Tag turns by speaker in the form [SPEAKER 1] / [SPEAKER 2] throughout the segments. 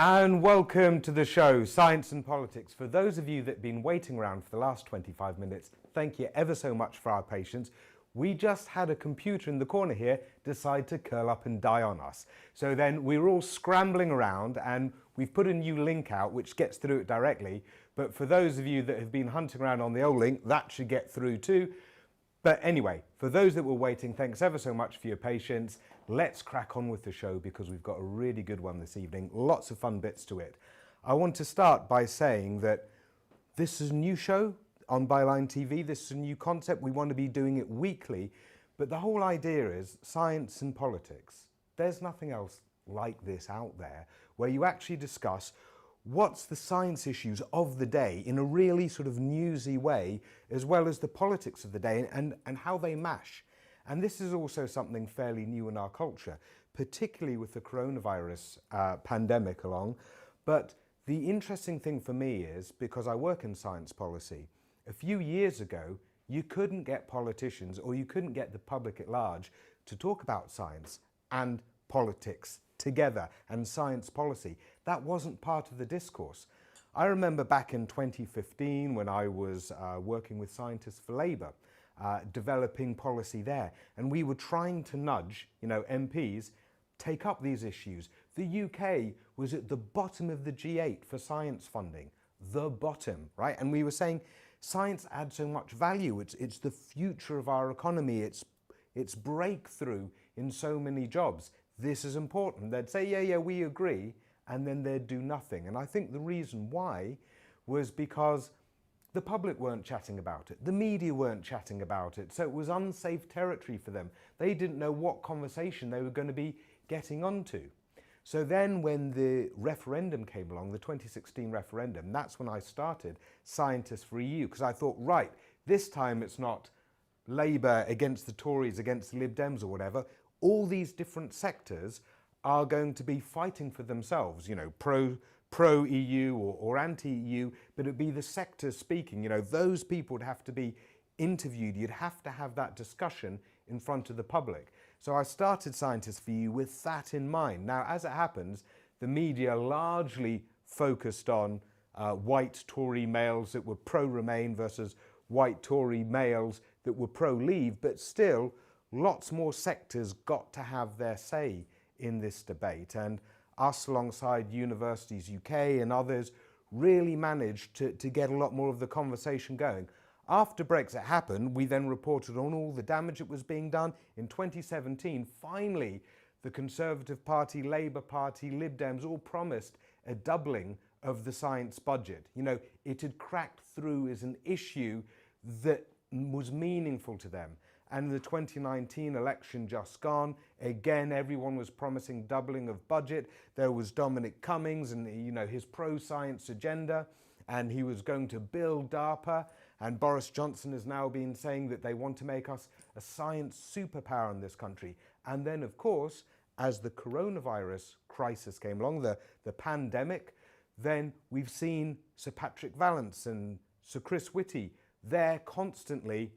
[SPEAKER 1] And welcome to the show, Science and Politics. For those of you that have been waiting around for the last 25 minutes, thank you ever so much for our patience. We just had a computer in the corner here decide to curl up and die on us. So then we were all scrambling around and we've put a new link out which gets through it directly. But for those of you that have been hunting around on the old link, that should get through too. But anyway, for those that were waiting, thanks ever so much for your patience. Let's crack on with the show because we've got a really good one this evening. Lots of fun bits to it. I want to start by saying that this is a new show on Byline TV. This is a new concept. We want to be doing it weekly. But the whole idea is science and politics. There's nothing else like this out there where you actually discuss what's the science issues of the day in a really sort of newsy way, as well as the politics of the day and how they mash. And this is also something fairly new in our culture, particularly with the coronavirus pandemic along. But the interesting thing for me is, because I work in science policy, a few years ago, you couldn't get politicians or you couldn't get the public at large to talk about science and politics together and science policy. That wasn't part of the discourse. I remember back in 2015 when I was working with Scientists for Labour, developing policy there, and we were trying to nudge, MPs take up these issues. The UK was at the bottom of the G8 for science funding, the bottom, right? And we were saying science adds so much value. It's the future of our economy. It's breakthrough in so many jobs. This is important. They'd say, yeah, we agree, and then they'd do nothing. And I think the reason why was because the public weren't chatting about it. The media weren't chatting about it. So it was unsafe territory for them. They didn't know what conversation they were going to be getting onto. So then when the referendum came along, the 2016 referendum, that's when I started Scientists for EU, because I thought, right, this time it's not Labour against the Tories, against the Lib Dems or whatever. All these different sectors are going to be fighting for themselves, pro-EU or anti-EU, but it'd be the sectors speaking. Those people would have to be interviewed. You'd have to have that discussion in front of the public. So I started Scientists for EU with that in mind. Now, as it happens, the media largely focused on white Tory males that were pro-Remain versus white Tory males that were pro-Leave, but still, lots more sectors got to have their say in this debate, and us alongside Universities UK and others really managed to get a lot more of the conversation going. After Brexit happened, we then reported on all the damage that was being done. In 2017, finally, the Conservative Party, Labour Party, Lib Dems all promised a doubling of the science budget. It had cracked through as an issue that was meaningful to them. And the 2019 election just gone, again, everyone was promising doubling of budget. There was Dominic Cummings and his pro-science agenda, and he was going to build DARPA. And Boris Johnson has now been saying that they want to make us a science superpower in this country. And then, of course, as the coronavirus crisis came along, the pandemic, then we've seen Sir Patrick Vallance and Sir Chris Whitty there constantly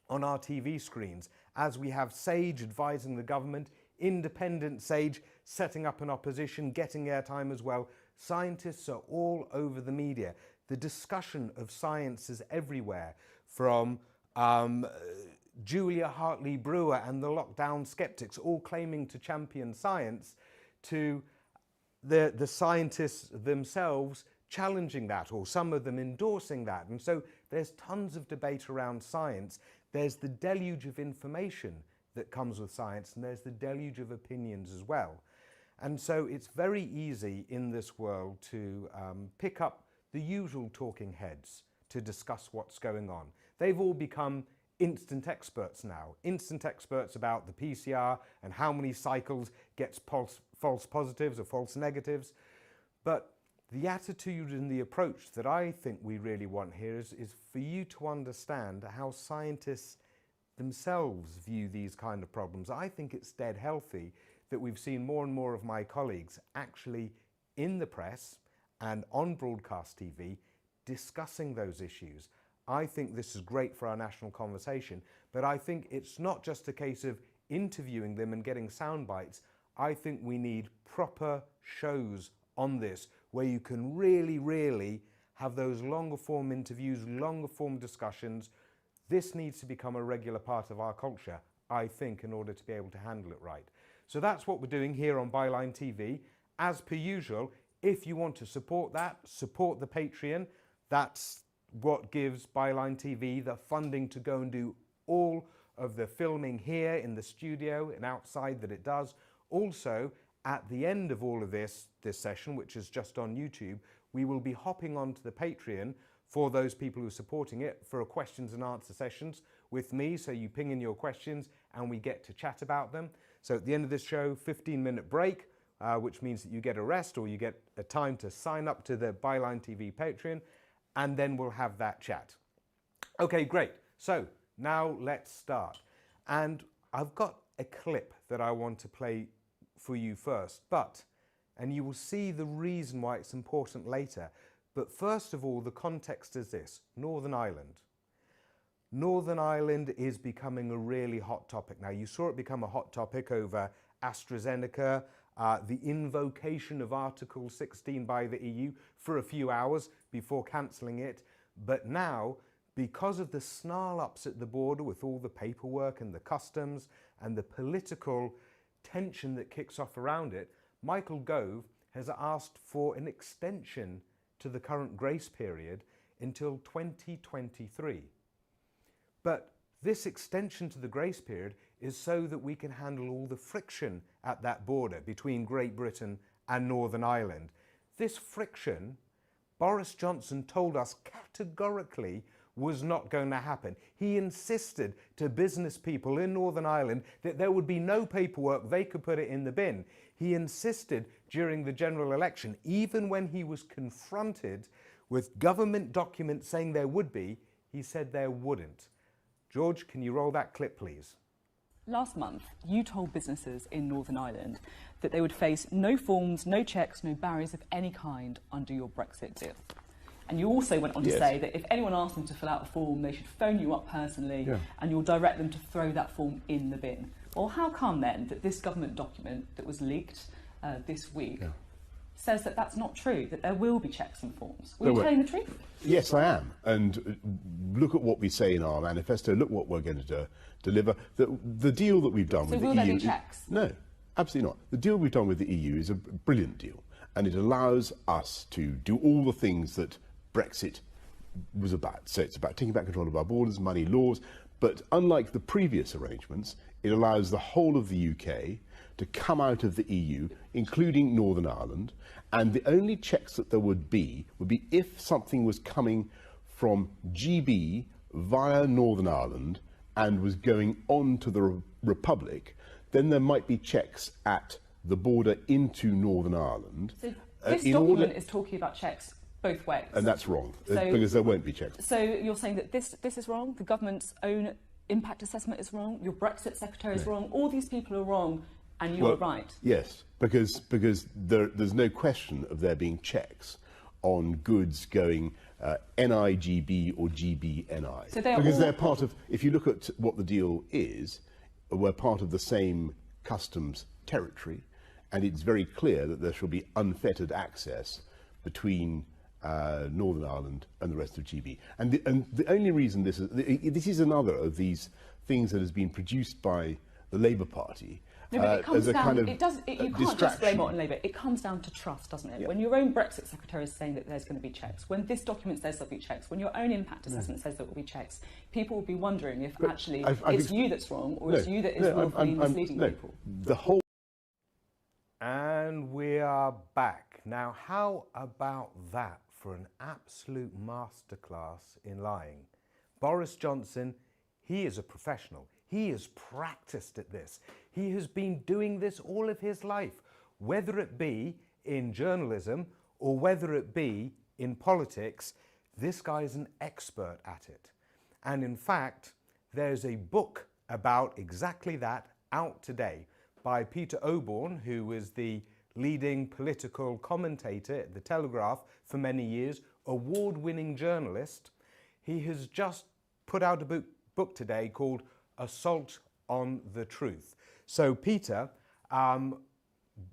[SPEAKER 1] on our TV screens, as we have Sage advising the government, independent Sage setting up an opposition, getting airtime as well. Scientists are all over the media. The discussion of science is everywhere, from Julia Hartley-Brewer and the lockdown skeptics all claiming to champion science, to the scientists themselves challenging that, or some of them endorsing that. And so there's tons of debate around science. There's the deluge of information that comes with science, and there's the deluge of opinions as well. And so it's very easy in this world to pick up the usual talking heads to discuss what's going on. They've all become instant experts now, instant experts about the PCR and how many cycles gets false positives or false negatives. But the attitude and the approach that I think we really want here is for you to understand how scientists themselves view these kind of problems. I think it's dead healthy that we've seen more and more of my colleagues actually in the press and on broadcast TV discussing those issues. I think this is great for our national conversation, but I think it's not just a case of interviewing them and getting sound bites. I think we need proper shows on this, where you can really have those longer form interviews, longer form discussions. This needs to become a regular part of our culture, I think, in order to be able to handle it right. So that's what we're doing here on Byline TV. As per usual, if you want to support that, support the Patreon. That's what gives Byline TV the funding to go and do all of the filming here in the studio and outside that it does. Also, at the end of all of this session, which is just on YouTube, we will be hopping onto the Patreon for those people who are supporting it for a questions and answer sessions with me. So you ping in your questions and we get to chat about them. So at the end of this show, 15-minute break, which means that you get a rest or you get a time to sign up to the Byline TV Patreon, and then we'll have that chat. Okay, great. So now let's start. And I've got a clip that I want to play for you first, and you will see the reason why it's important later. But first of all, the context is this: Northern Ireland. Northern Ireland is becoming a really hot topic. Now, you saw it become a hot topic over AstraZeneca, the invocation of Article 16 by the EU for a few hours before cancelling it. But now, because of the snarl-ups at the border with all the paperwork and the customs and the political tension that kicks off around it, Michael Gove has asked for an extension to the current grace period until 2023. But this extension to the grace period is so that we can handle all the friction at that border between Great Britain and Northern Ireland. This friction, Boris Johnson told us categorically, was not going to happen. He insisted to business people in Northern Ireland that there would be no paperwork, they could put it in the bin. He insisted during the general election, even when he was confronted with government documents saying there would be, he said there wouldn't. George, can you roll that clip, please?
[SPEAKER 2] Last month, you told businesses in Northern Ireland that they would face no forms, no checks, no barriers of any kind under your Brexit deal. And you also went on to say that if anyone asked them to fill out a form, they should phone you up personally and you'll direct them to throw that form in the bin. Well, how come then that this government document that was leaked this week says that that's not true, that there will be checks and forms? Were you telling the truth?
[SPEAKER 3] Yes, I am. And look at what we say in our manifesto, look what we're going to deliver. The deal that we've done with the EU...
[SPEAKER 2] So will there be checks?
[SPEAKER 3] No, absolutely not. The deal we've done with the EU is a brilliant deal, and it allows us to do all the things that Brexit was about. So it's about taking back control of our borders, money, laws, but unlike the previous arrangements, it allows the whole of the UK to come out of the EU, including Northern Ireland, and the only checks that there would be if something was coming from GB via Northern Ireland and was going on to the Republic, then there might be checks at the border into Northern Ireland.
[SPEAKER 2] So this document is talking about checks both ways.
[SPEAKER 3] And that's wrong, because there won't be checks.
[SPEAKER 2] So you're saying that this is wrong, the government's own impact assessment is wrong, your Brexit secretary is wrong, all these people are wrong, and you're right? Yes,
[SPEAKER 3] because there's no question of there being checks on goods going NIGB or GBNI.
[SPEAKER 2] So
[SPEAKER 3] they're part of, if you look at what the deal is, we're part of the same customs territory, and it's very clear that there shall be unfettered access between Northern Ireland and the rest of GB. And the only reason this is another of these things that has been produced by the Labour Party.
[SPEAKER 2] No, but it comes down, you can't
[SPEAKER 3] distraction.
[SPEAKER 2] just blame it on Labour. It comes down to trust, doesn't it? Yeah. When your own Brexit secretary is saying that there's going to be checks, when this document saes there'll be checks, when your own impact assessment says there will be checks, people will be wondering if actually it's you that's wrong or it's you that is willfully misleading people.
[SPEAKER 3] The whole...
[SPEAKER 1] And we are back. Now, how about that for an absolute masterclass in lying? Boris Johnson, he is a professional. He is practiced at this. He has been doing this all of his life, whether it be in journalism or whether it be in politics. This guy is an expert at it. And in fact, there's a book about exactly that out today by Peter Oborne, who was the leading political commentator at The Telegraph for many years, award-winning journalist. He has just put out a book today called Assault on the Truth. So Peter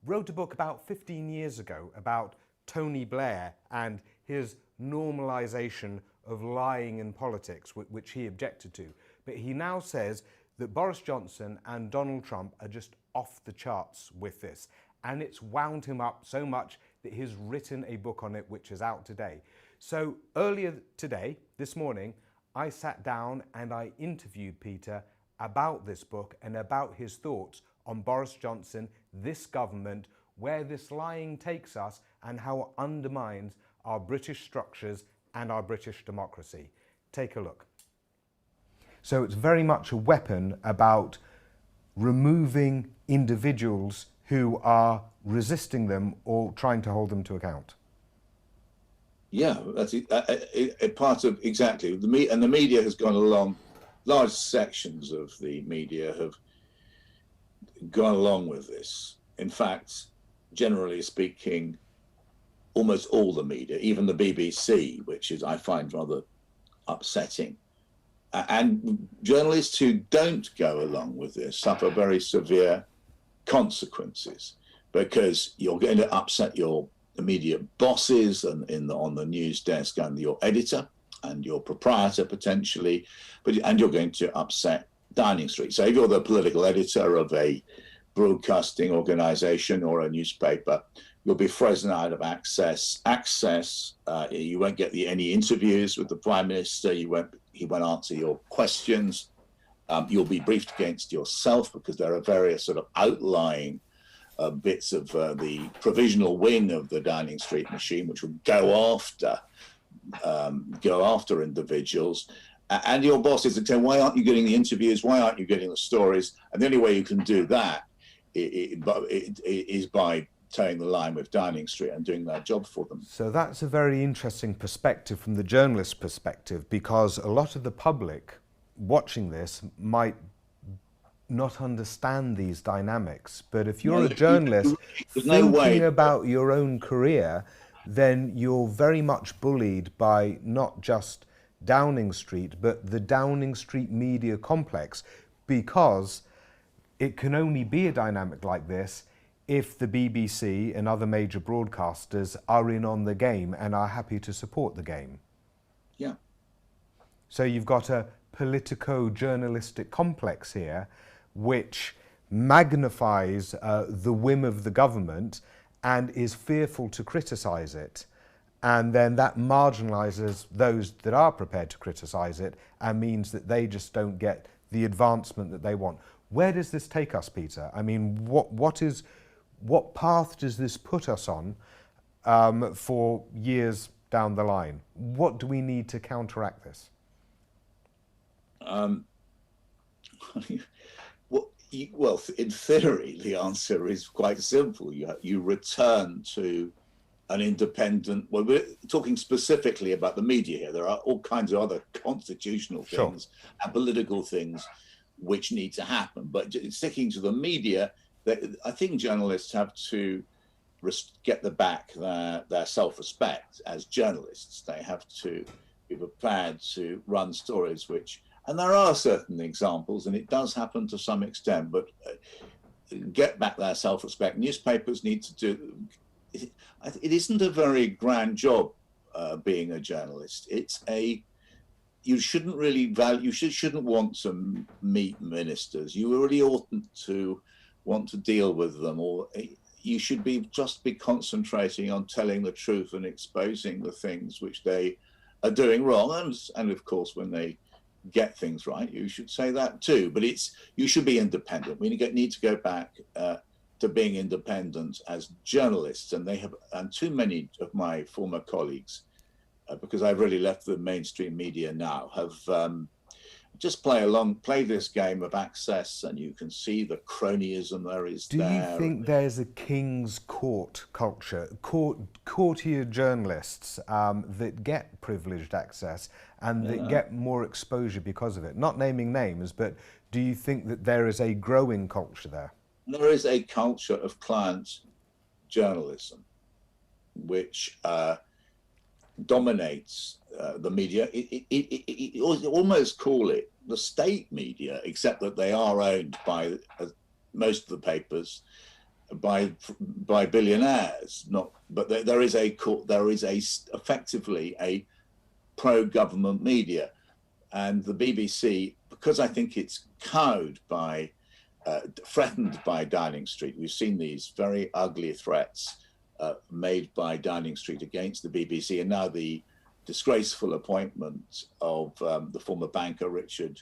[SPEAKER 1] wrote a book about 15 years ago about Tony Blair and his normalisation of lying in politics, which he objected to. But he now says that Boris Johnson and Donald Trump are just off the charts with this. And it's wound him up so much that he's written a book on it, which is out today. So earlier today, this morning, I sat down and I interviewed Peter about this book and about his thoughts on Boris Johnson, this government, where this lying takes us and how it undermines our British structures and our British democracy. Take a look. So it's very much a weapon about removing individuals who are resisting them or trying to hold them to account.
[SPEAKER 4] Yeah, that's a part of, exactly. The media has gone along, large sections of the media have gone along with this. In fact, generally speaking, almost all the media, even the BBC, which is, I find, rather upsetting. And journalists who don't go along with this suffer very severe consequences, because you're going to upset your immediate bosses and on the news desk and your editor and your proprietor potentially, and you're going to upset Downing Street. So if you're the political editor of a broadcasting organisation or a newspaper, you'll be frozen out of access. You won't get any interviews with the Prime Minister. He won't answer your questions. You'll be briefed against yourself, because there are various sort of outlying bits of the provisional wing of the Downing Street machine, which will go after individuals. And your bosses will say, why aren't you getting the interviews? Why aren't you getting the stories? And the only way you can do that is by towing the line with Downing Street and doing their job for them.
[SPEAKER 1] So that's a very interesting perspective from the journalist's perspective, because a lot of the public watching this might not understand these dynamics. But if you're a journalist thinking about your own career, then you're very much bullied by not just Downing Street, but the Downing Street media complex, because it can only be a dynamic like this if the BBC and other major broadcasters are in on the game and are happy to support the game.
[SPEAKER 4] Yeah.
[SPEAKER 1] So you've got a politico-journalistic complex here, which magnifies the whim of the government and is fearful to criticise it. And then that marginalises those that are prepared to criticise it and means that they just don't get the advancement that they want. Where does this take us, Peter? I mean, what path does this put us on for years down the line? What do we need to counteract this?
[SPEAKER 4] Well, in theory, the answer is quite simple. You return to an independent, well, we're talking specifically about the media here. There are all kinds of other constitutional things and political things which need to happen. But sticking to the media, I think journalists have to get back their self-respect as journalists. They have to be prepared to run stories which, and there are certain examples, and it does happen to some extent, but get back their self-respect. Newspapers need to do, it isn't a very grand job being a journalist. You shouldn't really you shouldn't want to meet ministers. You really oughtn't to want to deal with them, or you should just be concentrating on telling the truth and exposing the things which they are doing wrong. And of course, when they get things right, you should say that too. But you should be independent. We need to go back to being independent as journalists, and too many of my former colleagues, because I've really left the mainstream media now, have just play this game of access, and you can see the cronyism there is there.
[SPEAKER 1] Do you think there's a king's court culture, courtier journalists that get privileged access and that get more exposure because of it? Not naming names, but do you think that there is a growing culture there?
[SPEAKER 4] There is a culture of client journalism which dominates the media. You almost call it the state media, except that they are owned by most of the papers by billionaires. Not, but there is effectively a pro-government media, and the BBC, because I think it's cowed by, threatened by Downing Street. We've seen these very ugly threats made by Downing Street against the BBC, and now the disgraceful appointment of the former banker Richard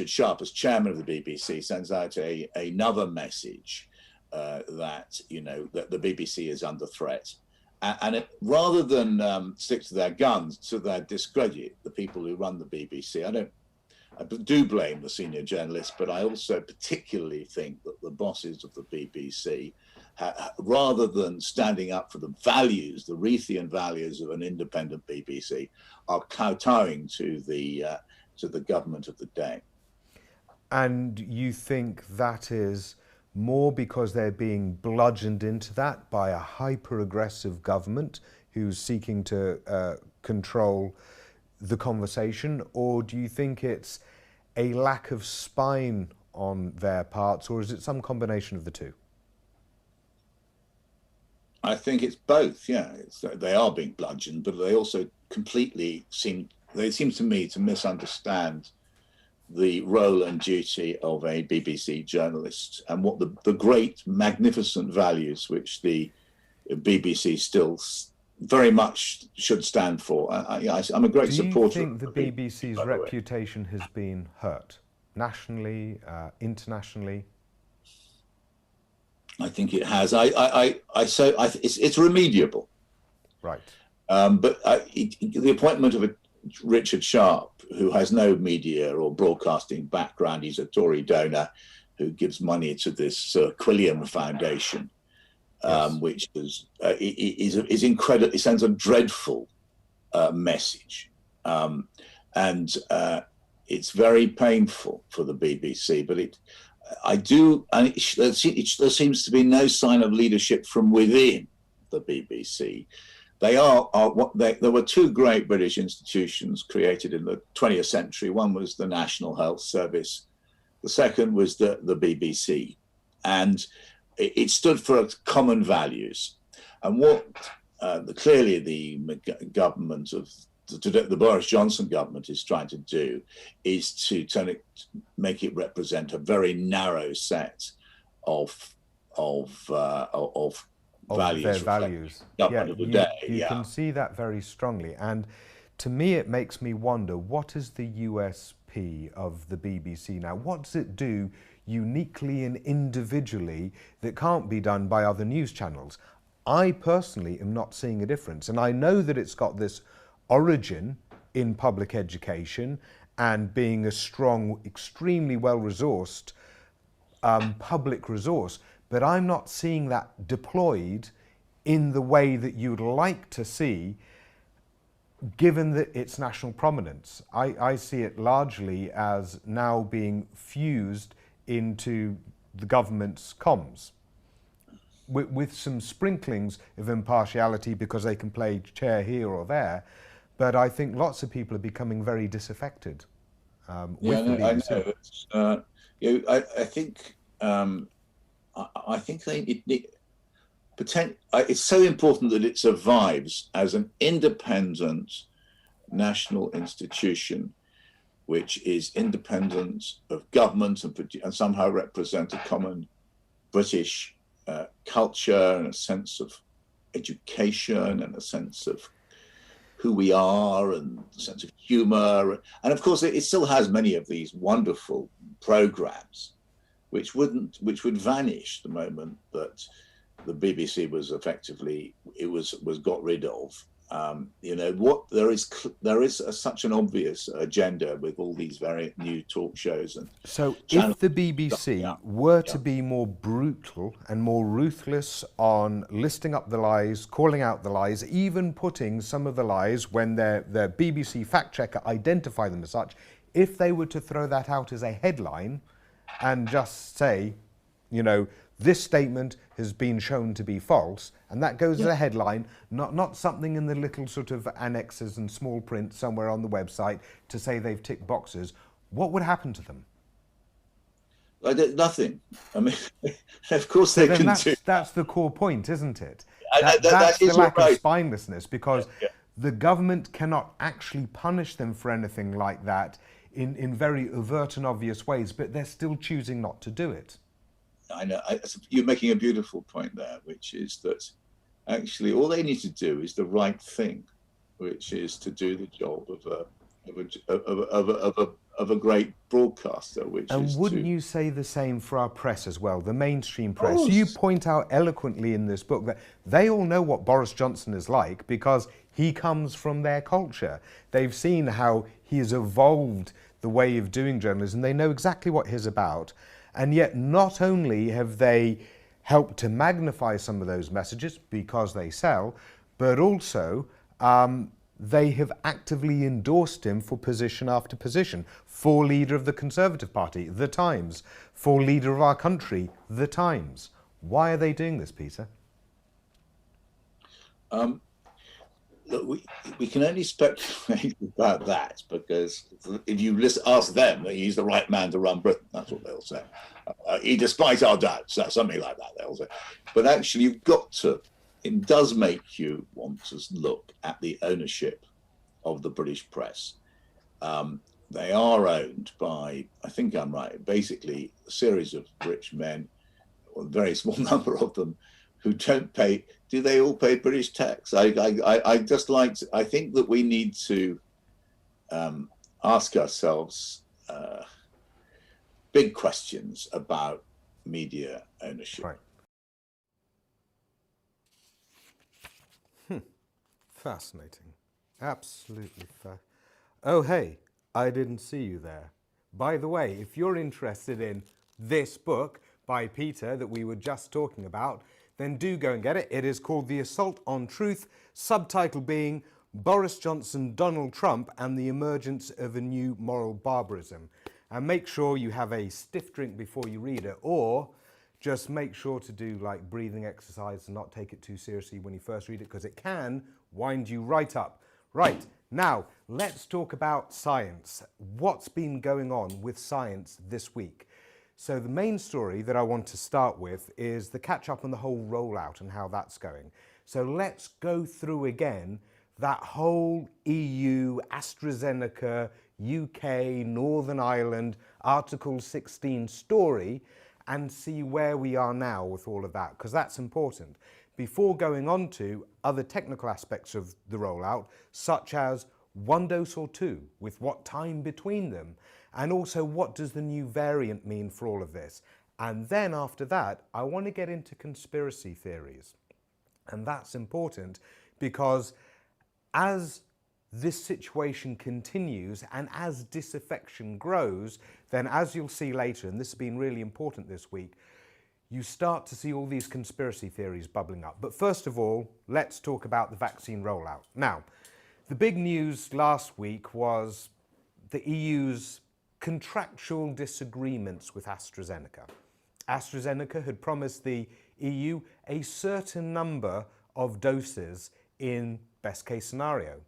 [SPEAKER 4] Sharp as chairman of the BBC sends out another message that, you know, that the BBC is under threat. And rather than stick to their guns, to their discredit, the people who run the BBC, I do blame the senior journalists, but I also particularly think that the bosses of the BBC, rather than standing up for the values, the Reithian values of an independent BBC, are kowtowing to the government of the day.
[SPEAKER 1] And you think that is more because they're being bludgeoned into that by a hyper-aggressive government who's seeking to control the conversation, or do you think it's a lack of spine on their parts, or is it some combination of the two?
[SPEAKER 4] I think it's both, yeah. They are being bludgeoned, but they also completely seem to me to misunderstand the role and duty of a BBC journalist and what the great, magnificent values which the BBC still very much should stand for. I'm a great supporter.
[SPEAKER 1] Do you think the BBC's reputation has been hurt, nationally, internationally?
[SPEAKER 4] I think it has. It's remediable.
[SPEAKER 1] Right.
[SPEAKER 4] But the appointment of Richard Sharp, who has no media or broadcasting background, he's a Tory donor who gives money to this Quilliam Foundation, yes. Which is incredible. It sends a dreadful message, and it's very painful for the BBC. But there seems to be no sign of leadership from within the BBC. There were two great British institutions created in the 20th century. One was the National Health Service. The second was the BBC. And it stood for common values. And what clearly the government of the Boris Johnson government is trying to do is to make it represent a very narrow set of values.
[SPEAKER 1] Their values.
[SPEAKER 4] Yeah,
[SPEAKER 1] you can see that very strongly. And to me, it makes me wonder, what is the USP of the BBC now? What does it do uniquely and individually that can't be done by other news channels? I personally am not seeing a difference. And I know that it's got this origin in public education and being a strong, extremely well-resourced public resource, but I'm not seeing that deployed in the way that you'd like to see, given that its national prominence. I see it largely as now being fused into the government's comms, with some sprinklings of impartiality because they can play chair here or there, but I think lots of people are becoming very disaffected with the BBC. I think it's so important that it survives as an independent national institution, which is independent of government and somehow represent a common British culture and a sense of education and a sense of who we are and a sense of humour. And of course, it still has many of these wonderful programmes which would vanish the moment that the BBC was effectively got rid of. There is such an obvious agenda with all these very new talk shows and. So, if the BBC were to be more brutal and more ruthless on listing up the lies, calling out the lies, even putting some of the lies when their BBC fact checker identify them as such, if they were to throw that out as a headline and just say, this statement has been shown to be false, and that goes as a headline, not something in the little sort of annexes and small print somewhere on the website to say they've ticked boxes, what would happen to them?
[SPEAKER 4] I did nothing. I mean, of course
[SPEAKER 1] So
[SPEAKER 4] they
[SPEAKER 1] then
[SPEAKER 4] can do.
[SPEAKER 1] that's the core point, isn't it?
[SPEAKER 4] That
[SPEAKER 1] That's
[SPEAKER 4] is
[SPEAKER 1] the lack
[SPEAKER 4] right.
[SPEAKER 1] of spinelessness, because the government cannot actually punish them for anything like that in very overt and obvious ways, but they're still choosing not to do it.
[SPEAKER 4] I know. You're making a beautiful point there, which is that actually all they need to do is the right thing, which is to do the job of a great broadcaster.
[SPEAKER 1] And wouldn't you say the same for our press as well, the mainstream press?
[SPEAKER 4] Of course.
[SPEAKER 1] You point out eloquently in this book that they all know what Boris Johnson is like because he comes from their culture. They've seen how he has evolved the way of doing journalism. They know exactly what he's about. And yet not only have they helped to magnify some of those messages because they sell, but also they have actively endorsed him for position after position. For leader of the Conservative Party, The Times. For leader of our country, The Times. Why are they doing this, Peter?
[SPEAKER 4] Look, we can only speculate about that because if you ask them, he's the right man to run Britain. That's what they'll say. He despises our doubts, something like that, they'll say. But actually, you've got to. It does make you want to look at the ownership of the British press. They are owned by, I think I'm right, basically a series of rich men, or a very small number of them, who don't pay. Do they all pay British tax? I think that we need to ask ourselves big questions about media ownership.
[SPEAKER 1] Right. Fascinating. Absolutely Oh, hey, I didn't see you there. By the way, if you're interested in this book by Peter that we were just talking about, then do go and get it. It is called The Assault on Truth, subtitle being Boris Johnson, Donald Trump and the Emergence of a New Moral Barbarism. And make sure you have a stiff drink before you read it, or just make sure to do like breathing exercise and not take it too seriously when you first read it, because it can wind you right up. Right, now let's talk about science. What's been going on with science this week? So the main story that I want to start with is the catch up on the whole rollout and how that's going. So let's go through again that whole EU, AstraZeneca, UK, Northern Ireland, Article 16 story and see where we are now with all of that, because that's important. Before going on to other technical aspects of the rollout, such as one dose or two, with what time between them, and also what does the new variant mean for all of this. And then after that, I want to get into conspiracy theories. And that's important because as this situation continues and as disaffection grows, then as you'll see later, and this has been really important this week, you start to see all these conspiracy theories bubbling up. But first of all, let's talk about the vaccine rollout. Now, the big news last week was the EU's contractual disagreements with AstraZeneca. AstraZeneca had promised the EU a certain number of doses in best case scenario.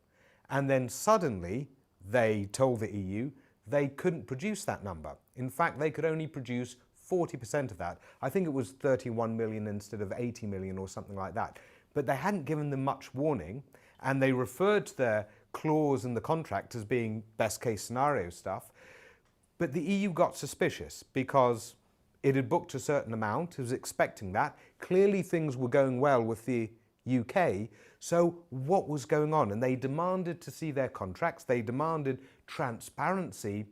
[SPEAKER 1] And then suddenly they told the EU they couldn't produce that number. In fact, they could only produce 40% of that. I think it was 31 million instead of 80 million or something like that. But they hadn't given them much warning, and they referred to their clause in the contract as being best case scenario stuff. But the EU got suspicious because it had booked a certain amount, it was expecting that. Clearly things were going well with the UK, so what was going on? And they demanded to see their contracts, they demanded transparency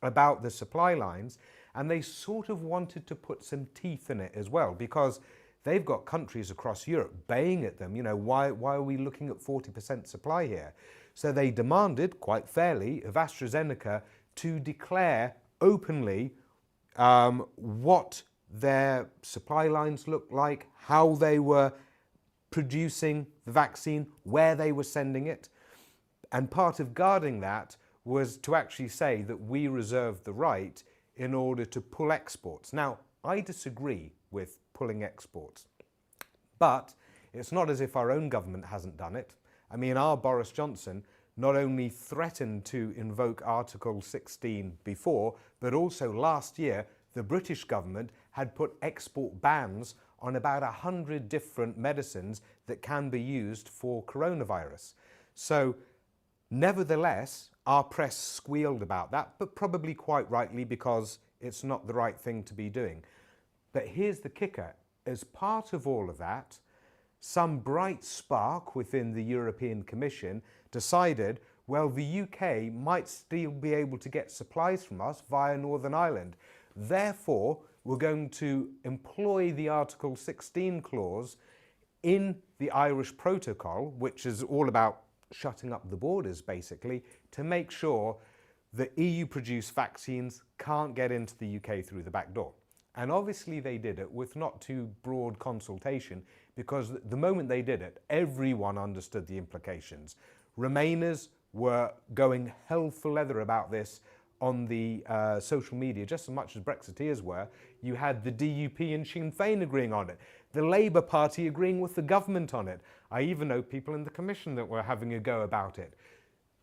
[SPEAKER 1] about the supply lines, and they sort of wanted to put some teeth in it as well, because they've got countries across Europe baying at them, you know, why are we looking at 40% supply here? So they demanded, quite fairly, of AstraZeneca to declare openly what their supply lines looked like, how they were producing the vaccine, where they were sending it. And part of guarding that was to actually say that we reserved the right in order to pull exports. Now, I disagree with pulling exports, but it's not as if our own government hasn't done it. I mean, our Boris Johnson not only threatened to invoke Article 16 before, but also last year the British government had put export bans on about 100 different medicines that can be used for coronavirus. So nevertheless, our press squealed about that, but probably quite rightly, because it's not the right thing to be doing. But here's the kicker. As part of all of that, some bright spark within the European Commission decided, well, the UK might still be able to get supplies from us via Northern Ireland. Therefore, we're going to employ the Article 16 clause in the Irish Protocol, which is all about shutting up the borders, basically, to make sure that EU-produced vaccines can't get into the UK through the back door. And obviously they did it with not too broad consultation, because the moment they did it, everyone understood the implications. Remainers were going hell for leather about this on the social media, just as much as Brexiteers were. You had the DUP and Sinn Féin agreeing on it, the Labour Party agreeing with the government on it. I even know people in the Commission that were having a go about it.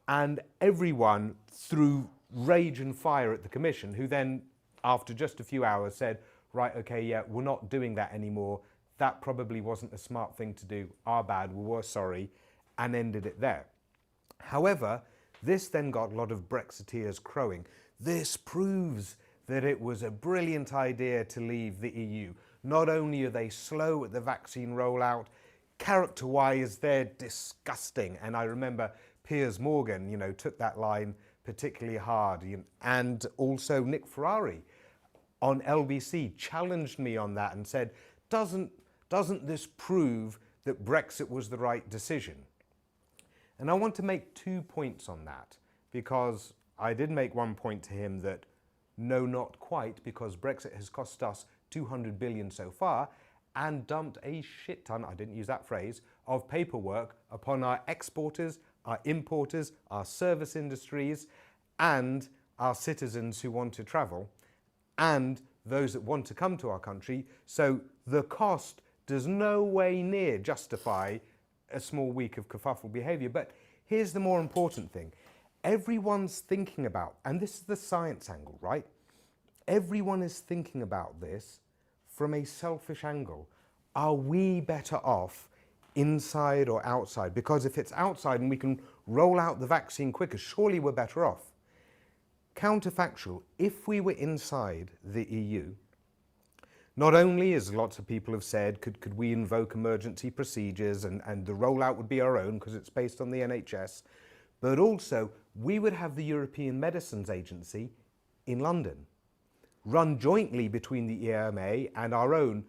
[SPEAKER 1] And everyone threw rage and fire at the Commission, who then, after just a few hours, said, right, okay, yeah, we're not doing that anymore. That probably wasn't a smart thing to do. Our bad, we were sorry, and ended it there. However, this then got a lot of Brexiteers crowing. This proves that it was a brilliant idea to leave the EU. Not only are they slow at the vaccine rollout, character-wise, they're disgusting. And I remember Piers Morgan, took that line particularly hard. And also Nick Ferrari on LBC challenged me on that and said, doesn't this prove that Brexit was the right decision? And I want to make 2 points on that, because I did make one point to him that no, not quite, because Brexit has cost us 200 billion so far and dumped a shit ton, I didn't use that phrase, of paperwork upon our exporters, our importers, our service industries, and our citizens who want to travel, and those that want to come to our country. So the cost does no way near justify a small week of kerfuffle behaviour. But here's the more important thing. Everyone's thinking about, and this is the science angle, right? Everyone is thinking about this from a selfish angle. Are we better off inside or outside? Because if it's outside and we can roll out the vaccine quicker, surely we're better off. Counterfactual, if we were inside the EU, not only, as lots of people have said, could we invoke emergency procedures and the rollout would be our own because it's based on the NHS, but also we would have the European Medicines Agency in London, run jointly between the EMA and our own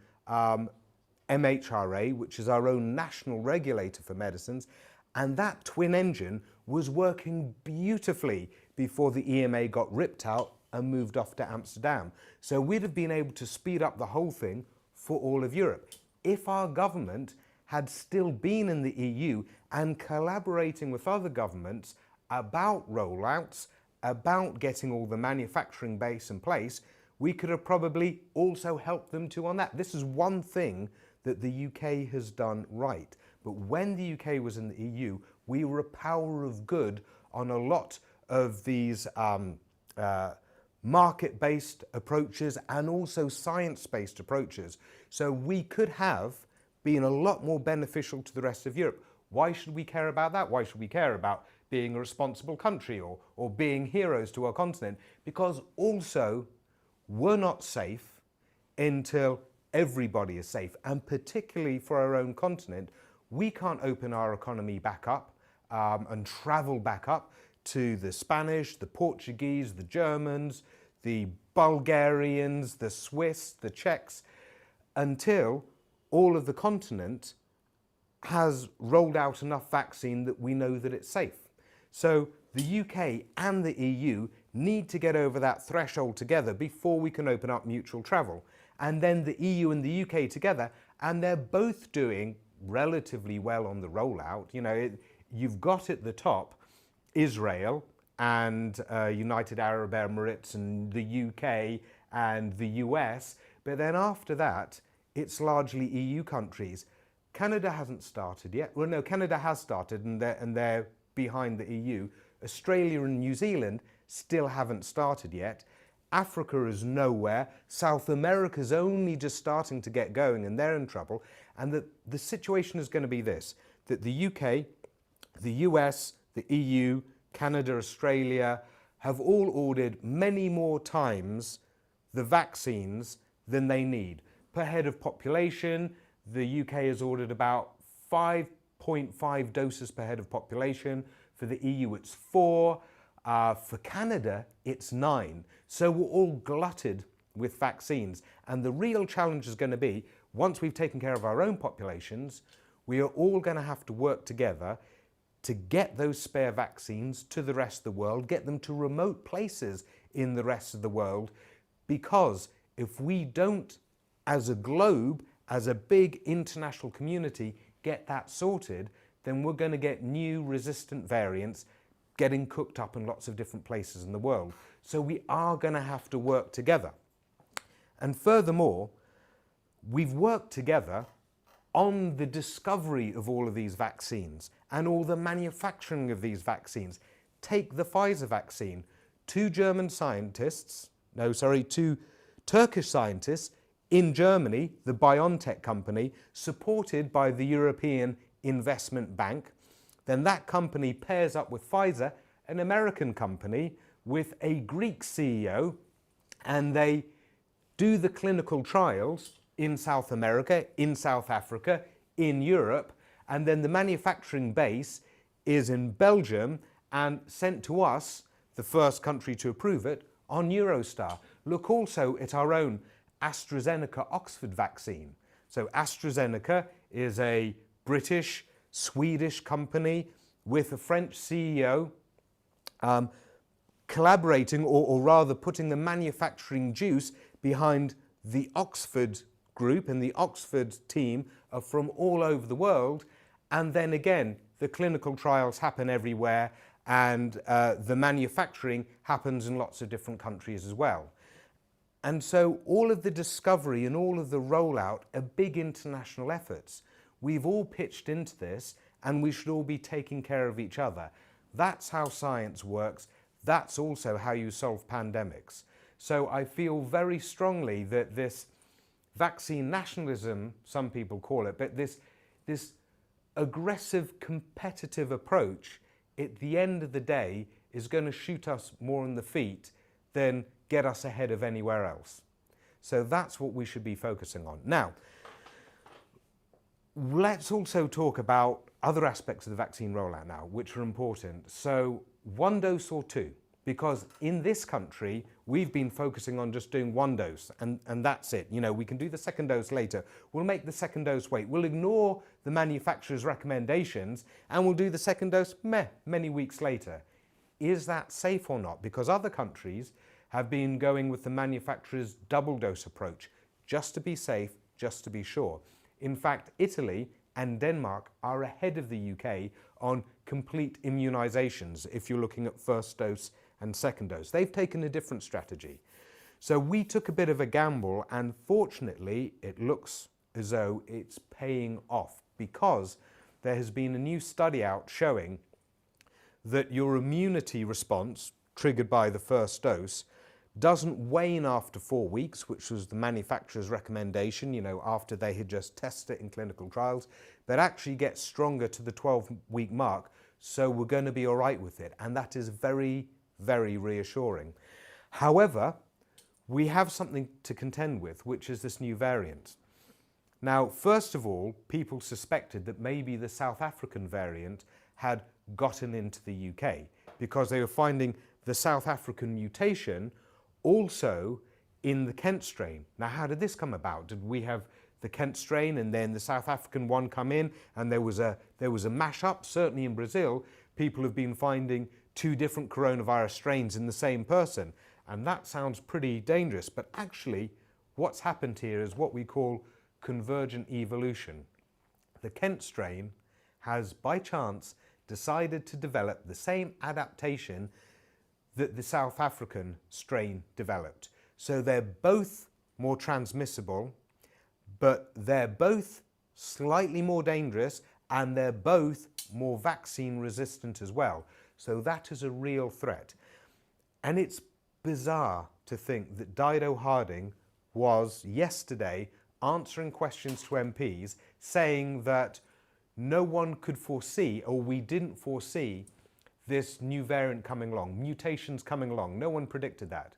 [SPEAKER 1] MHRA, which is our own national regulator for medicines, and that twin engine was working beautifully before the EMA got ripped out and moved off to Amsterdam. So we'd have been able to speed up the whole thing for all of Europe. If our government had still been in the EU and collaborating with other governments about rollouts, about getting all the manufacturing base in place, we could have probably also helped them too on that. This is one thing that the UK has done right. But when the UK was in the EU, we were a power of good on a lot of these market-based approaches and also science-based approaches. So we could have been a lot more beneficial to the rest of Europe. Why should we care about that? Why should we care about being a responsible country or being heroes to our continent? Because also, we're not safe until everybody is safe. And particularly for our own continent, we can't open our economy back up and travel back up to the Spanish, the Portuguese, the Germans, the Bulgarians, the Swiss, the Czechs, until all of the continent has rolled out enough vaccine that we know that it's safe. So the UK and the EU need to get over that threshold together before we can open up mutual travel. And then the EU and the UK together, and they're both doing relatively well on the rollout. You've got at the top Israel and United Arab Emirates and the UK and the US, but then after that, it's largely EU countries. Canada hasn't started yet. Well, no, Canada has started and they're behind the EU. Australia and New Zealand still haven't started yet. Africa is nowhere. South America's only just starting to get going and they're in trouble. And the situation is going to be this, that the UK, the US, the EU, Canada, Australia have all ordered many more times the vaccines than they need. Per head of population, the UK has ordered about 5.5 doses per head of population. For the EU, it's 4. For Canada, it's 9. So we're all glutted with vaccines. And the real challenge is going to be, once we've taken care of our own populations, we are all going to have to work together to get those spare vaccines to the rest of the world, get them to remote places in the rest of the world, because if we don't, as a globe, as a big international community, get that sorted, then we're going to get new resistant variants getting cooked up in lots of different places in the world. So we are going to have to work together. And furthermore, we've worked together on the discovery of all of these vaccines and all the manufacturing of these vaccines. Take the Pfizer vaccine. Two Turkish scientists in Germany, the BioNTech company, supported by the European Investment Bank. Then that company pairs up with Pfizer, an American company, with a Greek CEO, and they do the clinical trials in South America, in South Africa, in Europe, and then the manufacturing base is in Belgium and sent to us, the first country to approve it, on Eurostar. Look also at our own AstraZeneca Oxford vaccine. So AstraZeneca is a British, Swedish company with a French CEO collaborating, or rather putting the manufacturing juice behind the Oxford group, and the Oxford team are from all over the world. And then again, the clinical trials happen everywhere, and the manufacturing happens in lots of different countries as well. And so all of the discovery and all of the rollout are big international efforts. We've all pitched into this, and we should all be taking care of each other. That's how science works. That's also how you solve pandemics. So I feel very strongly that this vaccine nationalism, some people call it, but this aggressive competitive approach, at the end of the day, is going to shoot us more in the feet than get us ahead of anywhere else. So that's what we should be focusing on. Now, let's also talk about other aspects of the vaccine rollout now, which are important. So 1 dose or 2, because in this country, we've been focusing on just doing 1 dose and that's it. You know, we can do the 2nd dose later. We'll make the 2nd dose wait. We'll ignore the manufacturer's recommendations and we'll do the 2nd dose many weeks later. Is that safe or not? Because other countries have been going with the manufacturer's double dose approach, just to be safe, just to be sure. In fact, Italy and Denmark are ahead of the UK on complete immunisations if you're looking at 1st dose and 2nd dose. They've taken a different strategy. So we took a bit of a gamble, and fortunately it looks as though it's paying off, because there has been a new study out showing that your immunity response triggered by the 1st dose doesn't wane after 4 weeks, which was the manufacturer's recommendation, you know, after they had just tested it in clinical trials, but actually gets stronger to the 12-week mark. So we're going to be all right with it. And that is very, very reassuring. However, we have something to contend with, which is this new variant. Now, first of all, people suspected that maybe the South African variant had gotten into the UK because they were finding the South African mutation also in the Kent strain. Now, how did this come about? Did we have the Kent strain and then the South African one come in and there was a mash-up? Certainly in Brazil, people have been finding 2 different coronavirus strains in the same person. And that sounds pretty dangerous. But actually, what's happened here is what we call convergent evolution. The Kent strain has, by chance, decided to develop the same adaptation that the South African strain developed. So they're both more transmissible, but they're both slightly more dangerous, and they're both more vaccine resistant as well. So that is a real threat. And it's bizarre to think that Dido Harding was yesterday answering questions to MPs saying that no one could foresee, or we didn't foresee, this new variant coming along, mutations coming along. No one predicted that.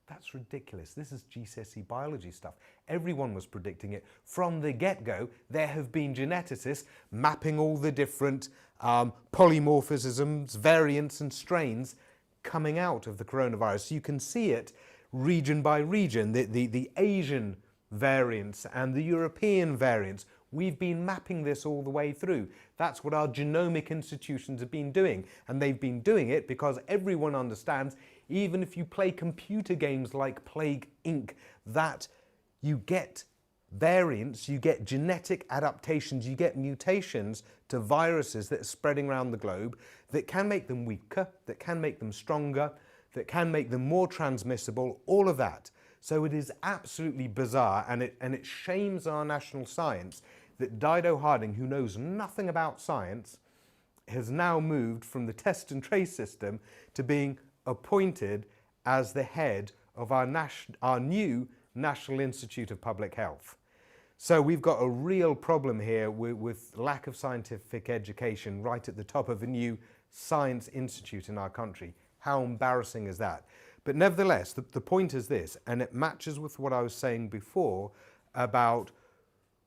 [SPEAKER 1] That's ridiculous. This is GCSE biology stuff. Everyone was predicting it. From the get-go, there have been geneticists mapping all the different polymorphisms, variants and strains coming out of the coronavirus. You can see it region by region, the Asian variants and the European variants. We've been mapping this all the way through. That's what our genomic institutions have been doing. And they've been doing it because everyone understands, even if you play computer games like Plague Inc., that you get variants, you get genetic adaptations, you get mutations to viruses that are spreading around the globe that can make them weaker, that can make them stronger, that can make them more transmissible, all of that. So it is absolutely bizarre, and it shames our national science that Dido Harding, who knows nothing about science, has now moved from the test and trace system to being appointed as the head of our new National Institute of Public Health. So we've got a real problem here with lack of scientific education right at the top of a new science institute in our country. How embarrassing is that? But nevertheless, the point is this, and it matches with what I was saying before about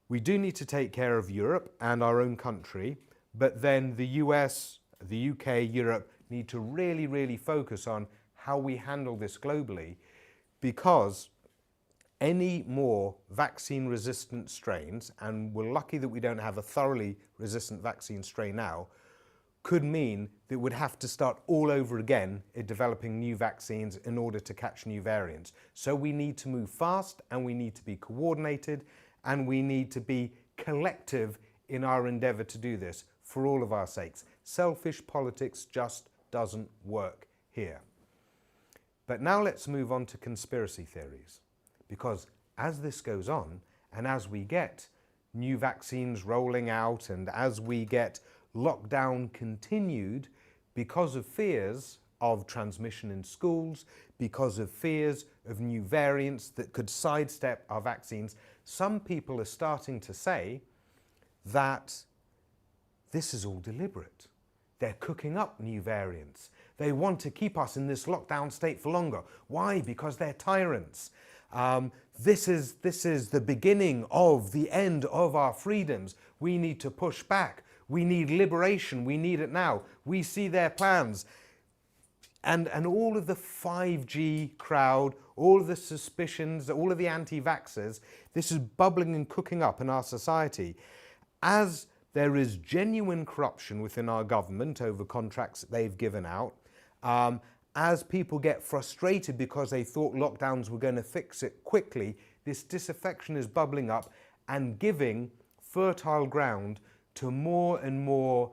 [SPEAKER 1] we do need to take care of Europe and our own country, but then the US, the UK, Europe need to really, really focus on how we handle this globally, because any more vaccine-resistant strains, and we're lucky that we don't have a thoroughly resistant vaccine strain now, could mean that we'd have to start all over again in developing new vaccines in order to catch new variants. So we need to move fast, and we need to be coordinated, and we need to be collective in our endeavour to do this for all of our sakes. Selfish politics just doesn't work here. But now let's move on to conspiracy theories, because as this goes on, and as we get new vaccines rolling out, and as we get lockdown continued because of fears of transmission in schools, because of fears of new variants that could sidestep our vaccines, some people are starting to say that this is all deliberate. They're cooking up new variants. They want to keep us in this lockdown state for longer. Why? Because they're tyrants. This is the beginning of the end of our freedoms. We need to push back. We need liberation. We need it now. We see their plans. And all of the 5G crowd, all of the suspicions, all of the anti-vaxxers, this is bubbling and cooking up in our society. As there is genuine corruption within our government over contracts that they've given out, as people get frustrated because they thought lockdowns were going to fix it quickly, this disaffection is bubbling up and giving fertile ground to more and more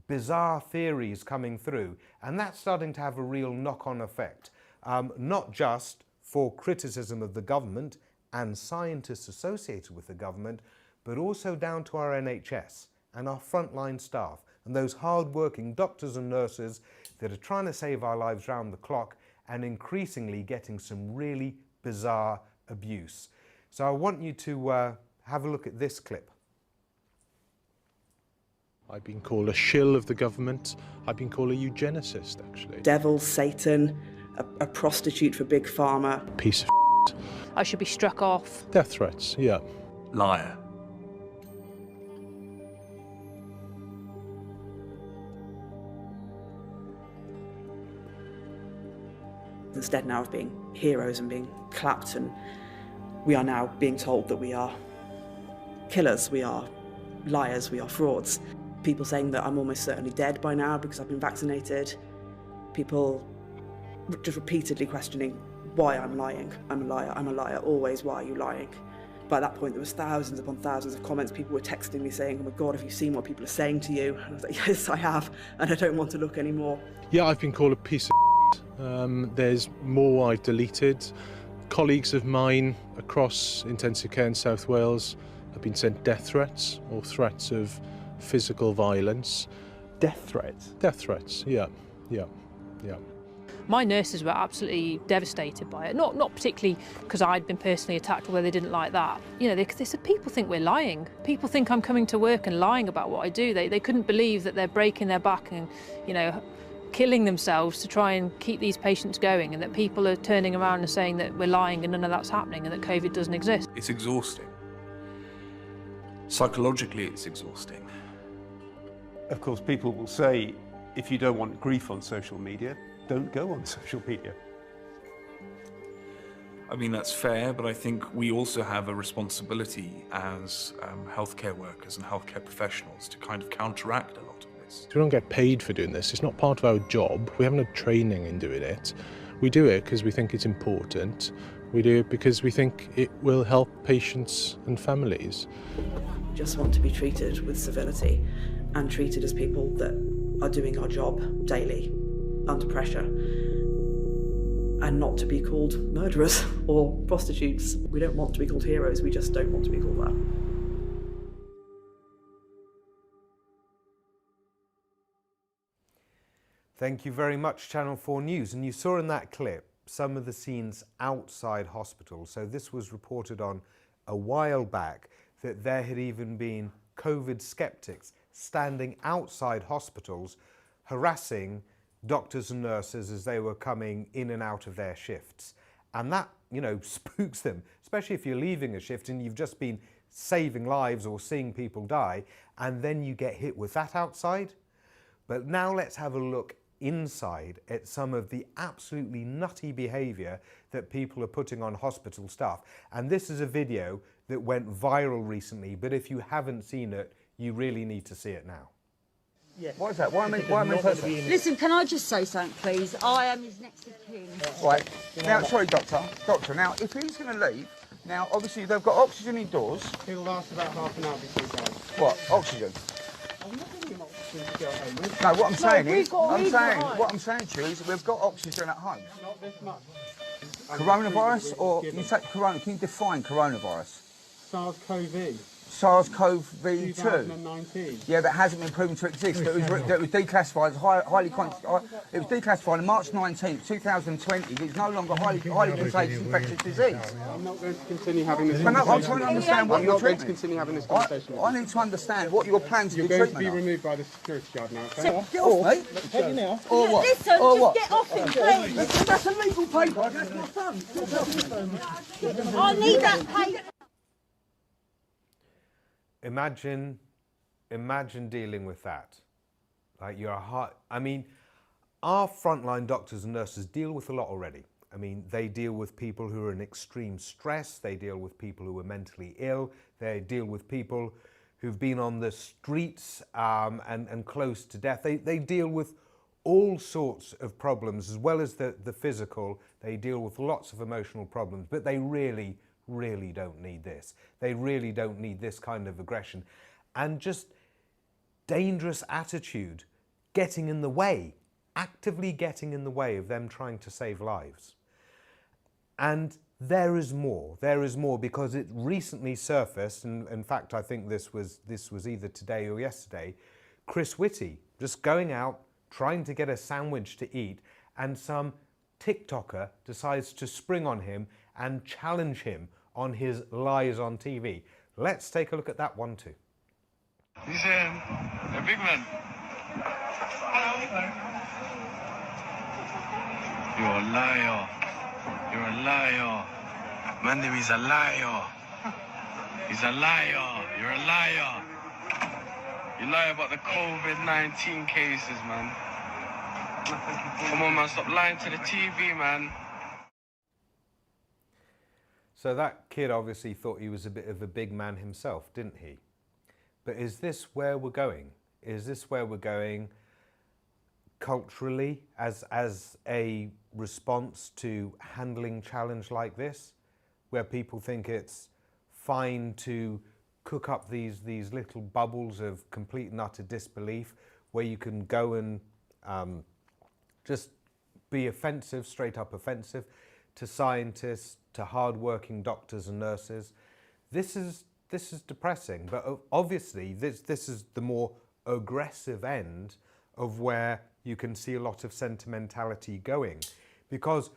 [SPEAKER 1] bizarre theories coming through. And that's starting to have a real knock-on effect, not just for criticism of the government and scientists associated with the government, but also down to our NHS and our frontline staff and those hard-working doctors and nurses that are trying to save our lives round the clock and increasingly getting some really bizarre abuse. So I want you to have a look at this clip.
[SPEAKER 5] I've been called a shill of the government. I've been called a eugenicist, actually.
[SPEAKER 6] Devil, Satan, a prostitute for Big Pharma.
[SPEAKER 5] Piece of
[SPEAKER 7] I should be struck off.
[SPEAKER 5] Death threats, yeah.
[SPEAKER 8] Liar.
[SPEAKER 6] Instead now of being heroes and being clapped, and we are now being told that we are killers, we are liars, we are frauds. People saying that I'm almost certainly dead by now because I've been vaccinated. People just repeatedly questioning why I'm lying. I'm a liar, always, why are you lying? By that point there was thousands upon thousands of comments. People were texting me saying, oh my God, have you seen what people are saying to you? And I was like, yes, I have, and I don't want to look anymore.
[SPEAKER 5] Yeah, I've been called a piece of there's more I've deleted. Colleagues of mine across intensive care in South Wales have been sent death threats or threats of physical violence.
[SPEAKER 9] Death threats?
[SPEAKER 5] Death threats, yeah.
[SPEAKER 7] My nurses were absolutely devastated by it. Not particularly because I'd been personally attacked, although they didn't like that. You know, they said, people think we're lying. People think I'm coming to work and lying about what I do. They couldn't believe that they're breaking their back and, you know, killing themselves to try and keep these patients going, and that people are turning around and saying that we're lying and none of that's happening and that COVID doesn't exist.
[SPEAKER 8] It's exhausting. Psychologically, it's exhausting.
[SPEAKER 9] Of course, people will say, if you don't want grief on social media, don't go on social media.
[SPEAKER 8] I mean, that's fair, but I think we also have a responsibility as healthcare workers and healthcare professionals to kind of counteract a lot of this.
[SPEAKER 5] We don't get paid for doing this. It's not part of our job. We haven't had training in doing it. We do it because we think it's important. We do it because we think it will help patients and families.
[SPEAKER 6] We just want to be treated with civility and treated as people that are doing our job daily under pressure, and not to be called murderers or prostitutes. We don't want to be called heroes, we just don't want to be called that.
[SPEAKER 1] Thank you very much, Channel 4 News. And you saw in that clip some of the scenes outside hospitals. So this was reported on a while back, that there had even been COVID skeptics standing outside hospitals harassing doctors and nurses as they were coming in and out of their shifts. And that, you know, spooks them, especially if you're leaving a shift and you've just been saving lives or seeing people die, and then you get hit with that outside. But now let's have a look inside at some of the absolutely nutty behaviour that people are putting on hospital staff. And this is a video that went viral recently, but if you haven't seen it, you really need to see it now.
[SPEAKER 10] Yeah. What is that? Why am I person?
[SPEAKER 11] Listen, can I just say something, please? I am his next of kin.
[SPEAKER 10] Right. Now, sorry, Doctor. Doctor, now, if he's going to leave, now, obviously, they've got oxygen indoors.
[SPEAKER 12] It'll last about half an hour before he goes.
[SPEAKER 10] What? Oxygen?
[SPEAKER 12] I'm not giving him oxygen to go home with.
[SPEAKER 10] No, what I'm saying to you is we've got oxygen at home.
[SPEAKER 12] Not this much.
[SPEAKER 10] Coronavirus, or you say corona? Can you define coronavirus?
[SPEAKER 12] SARS-CoV.
[SPEAKER 10] SARS-CoV-2.
[SPEAKER 12] 2019.
[SPEAKER 10] Yeah, that hasn't been proven to exist. It was declassified as it was declassified on March 19th, 2020. It's no longer highly contagious infectious disease.
[SPEAKER 12] I'm not going to continue having this
[SPEAKER 10] conversation.
[SPEAKER 12] I'm
[SPEAKER 10] trying to understand what you're
[SPEAKER 12] going to continue having this conversation.
[SPEAKER 10] I need to understand what your plans
[SPEAKER 12] You're
[SPEAKER 10] for
[SPEAKER 12] going to
[SPEAKER 10] treatment
[SPEAKER 12] be
[SPEAKER 10] are.
[SPEAKER 12] removed by the security guard now, okay?
[SPEAKER 10] Get off, mate.
[SPEAKER 12] Take you now.
[SPEAKER 10] Or what?
[SPEAKER 11] Listen,
[SPEAKER 10] or
[SPEAKER 11] just
[SPEAKER 10] what?
[SPEAKER 11] get off him, please.
[SPEAKER 10] That's a legal paper. That's my son.
[SPEAKER 11] I need that paper.
[SPEAKER 1] Imagine dealing with that. Like I mean, our frontline doctors and nurses deal with a lot already. I mean, they deal with people who are in extreme stress, they deal with people who are mentally ill, they deal with people who've been on the streets and close to death. They deal with all sorts of problems, as well as the physical. They deal with lots of emotional problems, but they really don't need this. They really don't need this kind of aggression. And just dangerous attitude getting in the way, actively getting in the way of them trying to save lives. And there is more, because it recently surfaced, and in fact I think this was either today or yesterday, Chris Whitty just going out, trying to get a sandwich to eat, and some TikToker decides to spring on him and challenge him on his lies on TV. Let's take a look at that one too.
[SPEAKER 13] He's a big man. You're a liar. You're a liar. Man, he's a liar. He's a liar. You're a liar. You lie about the COVID-19 cases, man. Come on, man, stop lying to the TV, man.
[SPEAKER 1] So that kid obviously thought he was a bit of a big man himself, didn't he? But is this where we're going? Is this where we're going culturally as a response to handling challenge like this, where people think it's fine to cook up these little bubbles of complete and utter disbelief, where you can go and just be offensive, straight up offensive, to scientists, to hard-working doctors and nurses. This is depressing, but obviously this is the more aggressive end of where you can see a lot of sentimentality going, because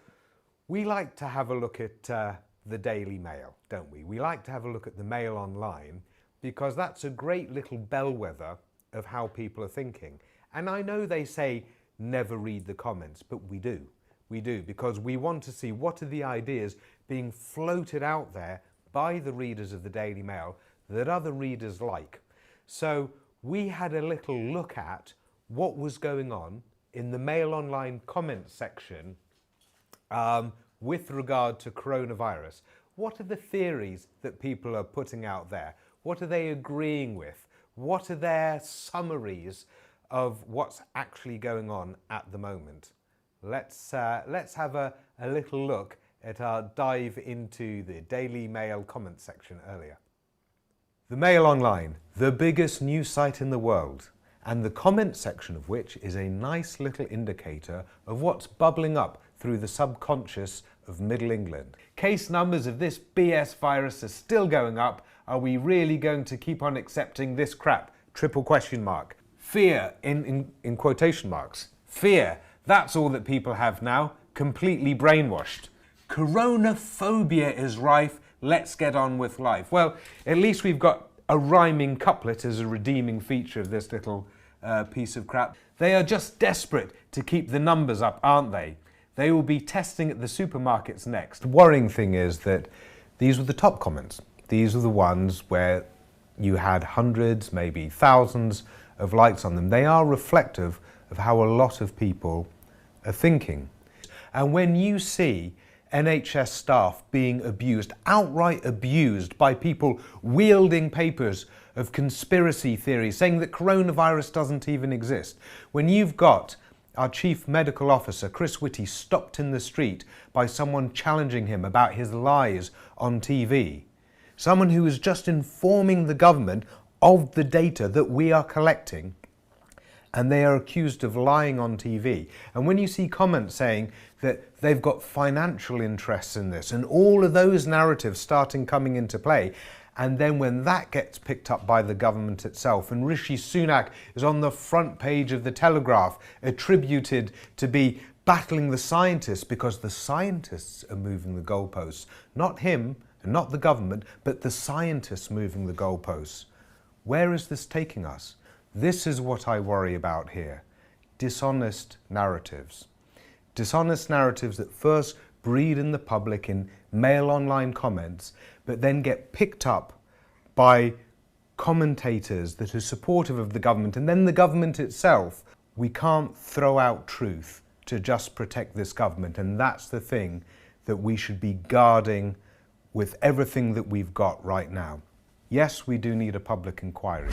[SPEAKER 1] we like to have a look at the Daily Mail, don't we? We like to have a look at the Mail Online, because that's a great little bellwether of how people are thinking. And I know they say never read the comments, but we do. We do, because we want to see what are the ideas being floated out there by the readers of the Daily Mail that other readers like. So we had a little look at what was going on in the Mail Online comments section with regard to coronavirus. What are the theories that people are putting out there? What are they agreeing with? What are their summaries of what's actually going on at the moment? Let's have a little look at our dive into the Daily Mail comments section earlier. The Mail Online, the biggest news site in the world, and the comment section of which is a nice little indicator of what's bubbling up through the subconscious of Middle England. Case numbers of this BS virus are still going up. Are we really going to keep on accepting this crap? Triple question mark. Fear, in quotation marks. Fear, that's all that people have now. Completely brainwashed. Coronaphobia is rife. Let's get on with life. Well, at least we've got a rhyming couplet as a redeeming feature of this little piece of crap. They are just desperate to keep the numbers up, aren't they? They will be testing at the supermarkets next. The worrying thing is that these were the top comments. These are the ones where you had hundreds, maybe thousands of likes on them. They are reflective of how a lot of people are thinking. And when you see NHS staff being abused, outright abused by people wielding papers of conspiracy theories, saying that coronavirus doesn't even exist, when you've got our chief medical officer, Chris Whitty, stopped in the street by someone challenging him about his lies on TV, someone who is just informing the government of the data that we are collecting, and they are accused of lying on TV. And when you see comments saying that they've got financial interests in this, and all of those narratives starting coming into play, and then when that gets picked up by the government itself, and Rishi Sunak is on the front page of the Telegraph, attributed to be battling the scientists because the scientists are moving the goalposts. Not him, and not the government, but the scientists moving the goalposts. Where is this taking us? This is what I worry about here. Dishonest narratives. Dishonest narratives that first breed in the public in Mail Online comments, but then get picked up by commentators that are supportive of the government, and then the government itself. We can't throw out truth to just protect this government, and that's the thing that we should be guarding with everything that we've got right now. Yes, we do need a public inquiry.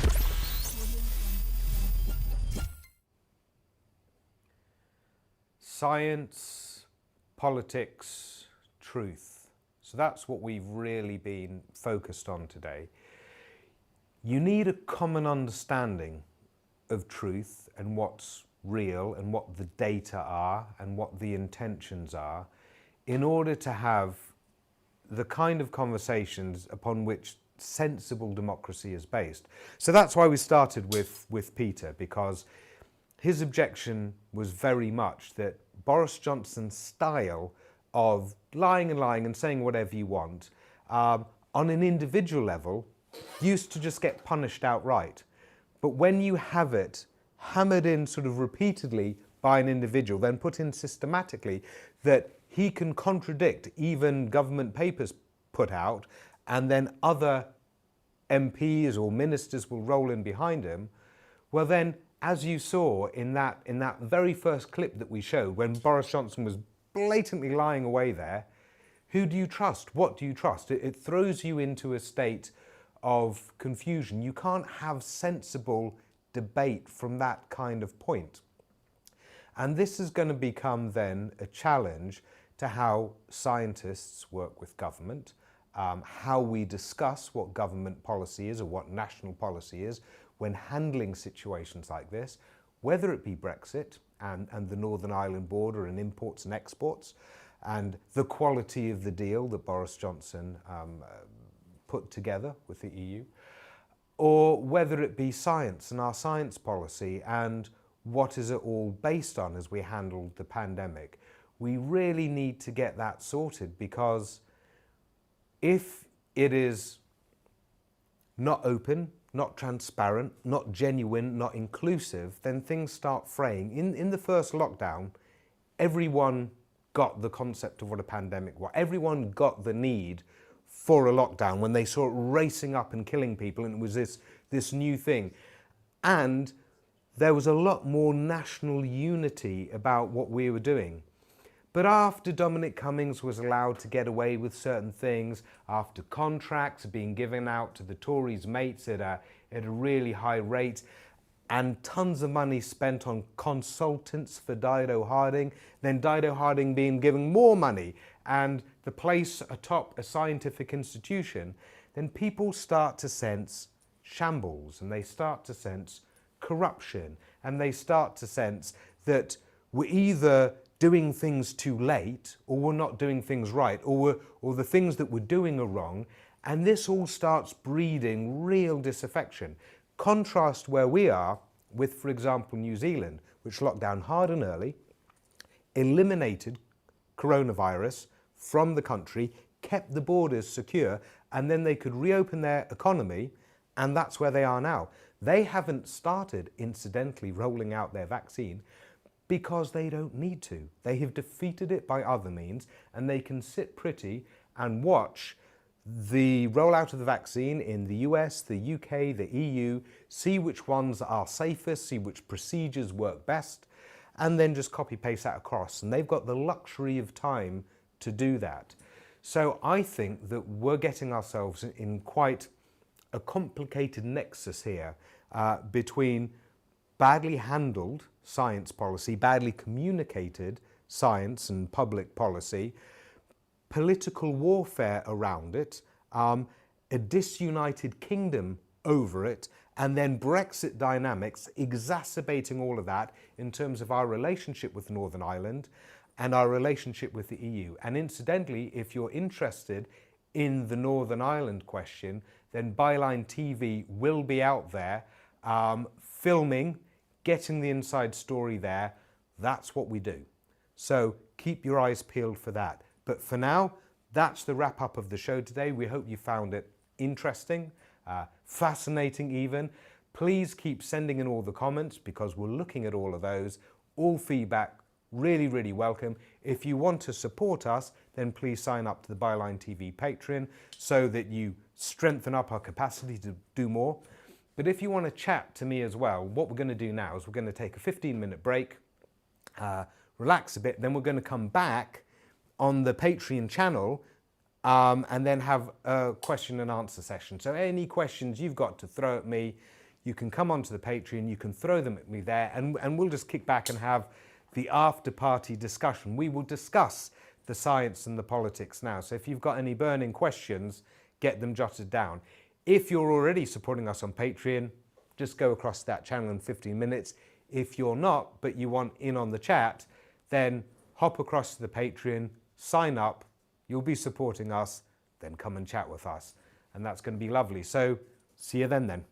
[SPEAKER 1] Science, politics, truth. So that's what we've really been focused on today. You need a common understanding of truth and what's real and what the data are and what the intentions are in order to have the kind of conversations upon which sensible democracy is based. So that's why we started with Peter, because his objection was very much that Boris Johnson's style of lying and saying whatever you want on an individual level used to just get punished outright. But when you have it hammered in sort of repeatedly by an individual, then put in systematically that he can contradict even government papers put out, and then other MPs or ministers will roll in behind him, well then, as you saw in that very first clip that we showed, when Boris Johnson was blatantly lying away there, who do you trust? What do you trust? It throws you into a state of confusion. You can't have sensible debate from that kind of point. And this is going to become then a challenge to how scientists work with government, how we discuss what government policy is or what national policy is when handling situations like this, whether it be Brexit and the Northern Ireland border and imports and exports, and the quality of the deal that Boris Johnson put together with the EU, or whether it be science and our science policy and what is it all based on as we handled the pandemic? We really need to get that sorted, because if it is not open, not transparent, not genuine, not inclusive, then things start fraying. In the first lockdown, everyone got the concept of what a pandemic was. Everyone got the need for a lockdown when they saw it racing up and killing people, and it was this new thing. And there was a lot more national unity about what we were doing. But after Dominic Cummings was allowed to get away with certain things, after contracts being given out to the Tories' mates at a really high rate, and tons of money spent on consultants for Dido Harding, then Dido Harding being given more money, and the place atop a scientific institution, then people start to sense shambles, and they start to sense corruption, and they start to sense that we're either doing things too late, or we're not doing things right, or the things that we're doing are wrong, and this all starts breeding real disaffection. Contrast where we are with, for example, New Zealand, which locked down hard and early, eliminated coronavirus from the country, kept the borders secure, and then they could reopen their economy, and that's where they are now. They haven't started, incidentally, rolling out their vaccine because they don't need to. They have defeated it by other means, and they can sit pretty and watch the rollout of the vaccine in the US, the UK, the EU, see which ones are safest, see which procedures work best, and then just copy-paste that across. And they've got the luxury of time to do that. So I think that we're getting ourselves in quite a complicated nexus here between badly handled science policy, badly communicated science and public policy, political warfare around it, a disunited kingdom over it, and then Brexit dynamics exacerbating all of that in terms of our relationship with Northern Ireland and our relationship with the EU. And incidentally, if you're interested in the Northern Ireland question, then Byline TV will be out there filming, getting the inside story there. That's what we do. So keep your eyes peeled for that. But for now, that's the wrap up of the show today. We hope you found it interesting, fascinating even. Please keep sending in all the comments, because we're looking at all of those. All feedback, really, really welcome. If you want to support us, then please sign up to the Byline TV Patreon so that you strengthen up our capacity to do more. But if you want to chat to me as well, what we're going to do now is we're going to take a 15-minute break, relax a bit, then we're going to come back on the Patreon channel and then have a question and answer session. So any questions you've got to throw at me, you can come onto the Patreon, you can throw them at me there, and we'll just kick back and have the after-party discussion. We will discuss the science and the politics now. So if you've got any burning questions, get them jotted down. If you're already supporting us on Patreon, just go across that channel in 15 minutes. If you're not, but you want in on the chat, then hop across to the Patreon, sign up, you'll be supporting us, then come and chat with us. And that's going to be lovely. So see you then.